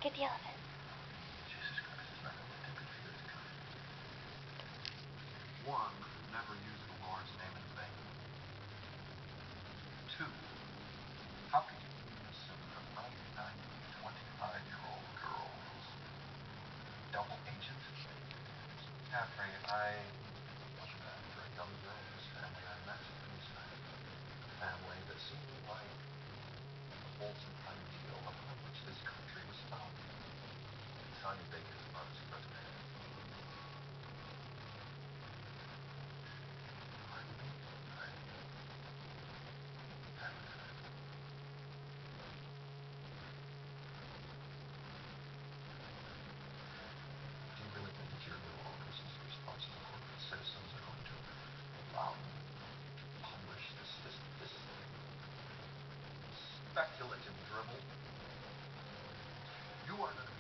Good deal of it. Jesus Christ, it's not going to take good for you to come. One, never use the Lord's name in vain. Two, how can you assume a 25-year-old girl who's double agent? Caffrey, I was after a young girl whose family I met inside. A family that seemed like the wholesome ideal upon which this country was founded. Sonny Baker's Bugs, President. Pardon me? I haven't heard. Do you really think that your new owners, as responsible corporate citizens, are going to allow you to publish this speculative dribble? You are going to